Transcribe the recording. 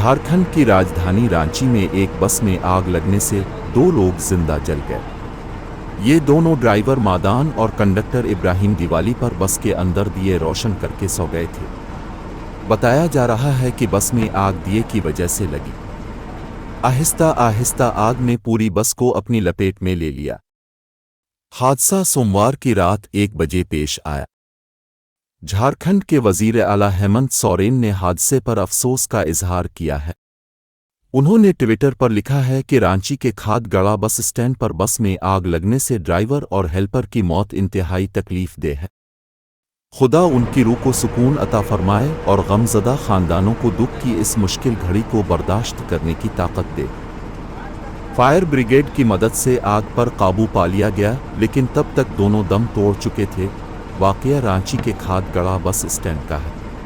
झारखंड की राजधानी रांची में एक बस में आग लगने से 2 लोग जिंदा जल गए। ये दोनों ड्राइवर मादान और कंडक्टर इब्राहिम दिवाली पर बस के अंदर दिए रोशन करके सो गए थे। बताया जा रहा है कि बस में आग दिए की वजह से लगी। आहिस्ता आहिस्ता आग ने पूरी बस को अपनी लपेट में ले लिया। हादसा सोमवार की रात 1 बजे पेश आया। झारखंड के वजीर आला हेमंत सोरेन ने हादसे पर अफसोस का इजहार किया है। उन्होंने ट्विटर पर लिखा है कि रांची के खादगड़ा बस स्टैंड पर बस में आग लगने से ड्राइवर और हेल्पर की मौत इंतहाई तकलीफदेह है। खुदा उनकी रूह को सुकून अता फरमाए और गमज़दा खानदानों को दुख की इस मुश्किल घड़ी को बर्दाश्त करने की ताकत दे। फायर ब्रिगेड की मदद से आग पर काबू पा लिया गया, लेकिन तब तक दोनों दम तोड़ चुके थे। वाकया रांची के खादगड़ा बस स्टैंड का है।